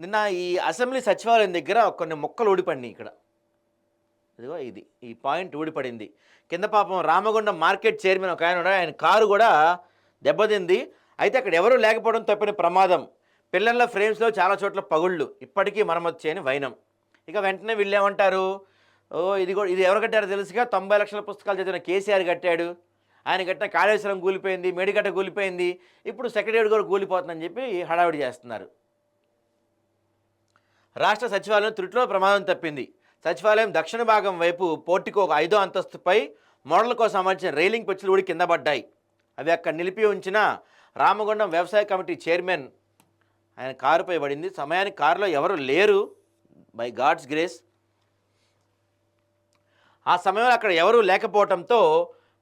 నిన్న ఈ అసెంబ్లీ సచివాలయం దగ్గర కొన్ని మొక్కలు ఊడిపడినాయి ఇక్కడ. ఇదిగో ఇది. ఈ పాయింట్ ఊడిపడింది. కింద పాపం రామగుండం మార్కెట్ చైర్మన్ ఒకాయన ఉన్నాడు. ఆయన కారు గూడా దెబ్బతింది. అయితే అక్కడ ఎవరు లేకపోవడం తప్పిన ప్రమాదం. పిల్లర్ల ఫ్రేమ్స్‌లో చాలా చోట్ల పగుళ్ళు. ఇప్పటికీ మరమ్మతు చేయని వైనం. ఇక వెంటనే వీళ్ళేమంటారు, ఓహ్! ఇది ఎవరు కట్టారో తెలుసుగా, 90,00,000 పుస్తకాలు చదివిన కేసీఆర్ కట్టాడు. ఆయన కట్టిన కాళేశ్వరం కూలిపోయింది, మేడిగడ్డ కూలిపోయింది. ఇప్పుడు సెక్రటేరియట్ కూడా కూలిపోతుందని చెప్పి హడావిడి చేస్తున్నారు. రాష్ట్ర సచివాలయం త్రుటిలో ప్రమాదం తప్పింది. సచివాలయం దక్షిణ భాగం వైపు పోర్టికో ఒక 5వ అంతస్తుపై మోడల్ కోసం అమర్చిన రైలింగ్ పెచ్చులు ఊడి కింద పడ్డాయి. అవి అక్కడ నిలిపి ఉంచిన రామగుండం వ్యవసాయ కమిటీ చైర్మన్ ఆయన కారుపై పడింది. సమయానికి కారులో ఎవరు లేరు, బై గాడ్స్ గ్రేస్. ఆ సమయంలో అక్కడ ఎవరూ లేకపోవడంతో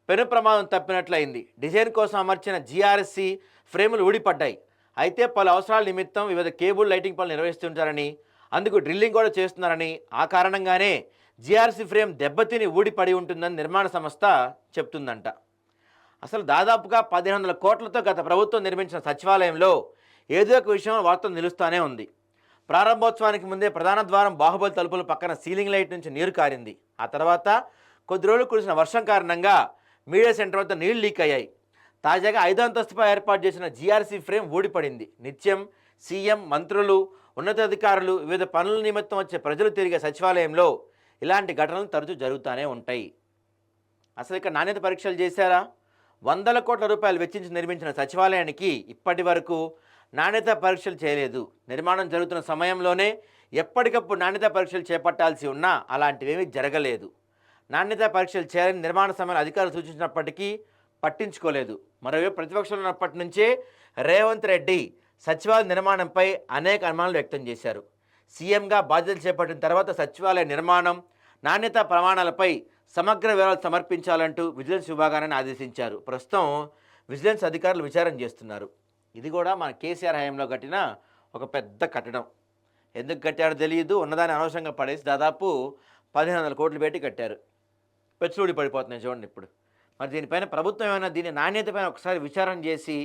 పెను ప్రమాదం తప్పినట్లయింది. డిజైన్ కోసం అమర్చిన జీఆర్ఎస్సీ ఫ్రేములు ఊడిపడ్డాయి. అయితే పలు అవసరాల నిమిత్తం వివిధ కేబుల్ లైటింగ్ పనులు నిర్వహిస్తుంటారని, అందుకు డ్రిల్లింగ్ కూడా చేస్తున్నారని, ఆ కారణంగానే జీఆర్సీ ఫ్రేమ్ దెబ్బతిని ఊడిపడి ఉంటుందని నిర్మాణ సంస్థ చెప్తుందంట. అసలు దాదాపుగా 1,500 కోట్లతో గత ప్రభుత్వం నిర్మించిన సచివాలయంలో ఏదో ఒక విషయం వార్తలు నిలుస్తూనే ఉంది. ప్రారంభోత్సవానికి ముందే ప్రధాన ద్వారం బాహుబలి తలుపుల పక్కన సీలింగ్ లైట్ నుంచి నీరు కారింది. ఆ తర్వాత కొద్ది రోజులు కురిసిన వర్షం కారణంగా మీడియా సెంటర్ వద్ద నీళ్లు లీక్ అయ్యాయి. తాజాగా 5వ అంతస్తుపై ఏర్పాటు చేసిన జీఆర్సీ ఫ్రేమ్ ఊడిపడింది. నిత్యం సీఎం, మంత్రులు, ఉన్నతాధికారులు, వివిధ పనుల నిమిత్తం వచ్చే ప్రజలు తిరిగే సచివాలయంలో ఇలాంటి ఘటనలు తరచూ జరుగుతూనే ఉంటాయి. అసలు ఇక్కడ నాణ్యత పరీక్షలు చేశారా? 100 కోట్ల రూపాయలు వెచ్చించి నిర్మించిన సచివాలయానికి ఇప్పటి వరకు నాణ్యత పరీక్షలు చేయలేదు. నిర్మాణం జరుగుతున్న సమయంలోనే ఎప్పటికప్పుడు నాణ్యత పరీక్షలు చేపట్టాల్సి ఉన్నా అలాంటివేమీ జరగలేదు. నాణ్యత పరీక్షలు చేయాలని నిర్మాణ సమయంలో అధికారులు సూచించినప్పటికీ పట్టించుకోలేదు. మరోవైపు ప్రతిపక్షంలో ఉన్నప్పటి నుంచే రేవంత్ రెడ్డి సచివాలయ నిర్మాణంపై అనేక అనుమానాలు వ్యక్తం చేశారు. సీఎంగా బాధ్యతలు చేపట్టిన తర్వాత సచివాలయ నిర్మాణం, నాణ్యత ప్రమాణాలపై సమగ్ర వివరాలు సమర్పించాలంటూ విజిలెన్స్ విభాగాన్ని ఆదేశించారు. ప్రస్తుతం విజిలెన్స్ అధికారులు విచారణ చేస్తున్నారు. ఇది కూడా మన కేసీఆర్ హయాంలో కట్టిన ఒక పెద్ద కట్టడం. ఎందుకు కట్టారో తెలియదు, ఉన్నదాన్ని అనవసరంగా పడేసి దాదాపు 1,500 కోట్లు పెట్టి కట్టారు. పెచ్చులూడి పడిపోతున్నాయి చూడండి ఇప్పుడు. మరి దీనిపైన ప్రభుత్వం ఏమైనా దీని నాణ్యతపైన ఒకసారి విచారణ చేసి,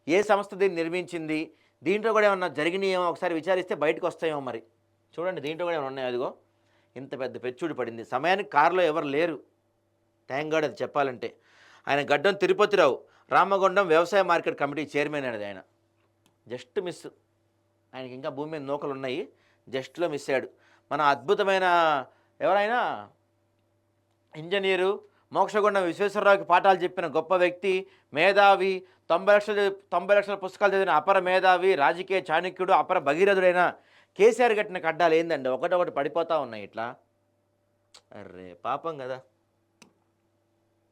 ఏ సంస్థ దీన్ని నిర్మించింది, దీంట్లో కూడా ఏమన్నా జరిగినాయేమో ఒకసారి విచారిస్తే బయటకు వస్తాయేమో. మరి చూడండి, దీంట్లో కూడా ఏమైనా ఉన్నాయి. అదిగో ఇంత పెద్ద పెచ్చుడి పడింది. సమయానికి కారులో ఎవరు లేరు. థ్యాంక్ గాడ్ అది చెప్పాలంటే. ఆయన గడ్డం తిరుపతిరావు, రామగుండం వ్యవసాయ మార్కెట్ కమిటీ చైర్మన్ అనేది ఆయన. Just miss. ఆయనకి ఇంకా భూమి మీద నూకలు ఉన్నాయి, జస్ట్లో మిస్ అయ్యాడు. మన అద్భుతమైన ఎవరైనా ఇంజనీరు, మోక్షగుండం విశ్వేశ్వరరావుకి పాఠాలు చెప్పిన గొప్ప వ్యక్తి, మేధావి, 90 లక్షల పుస్తకాలు చదివిన అపర మేధావి, రాజకీయ చాణక్యుడు, అపర భగీరథుడైన కేసీఆర్ కట్టిన కడ్డాలు ఏందండి, ఒకటొకటి పడిపోతూ ఉన్నాయి ఇట్లా. అర్రే పాపం కదా.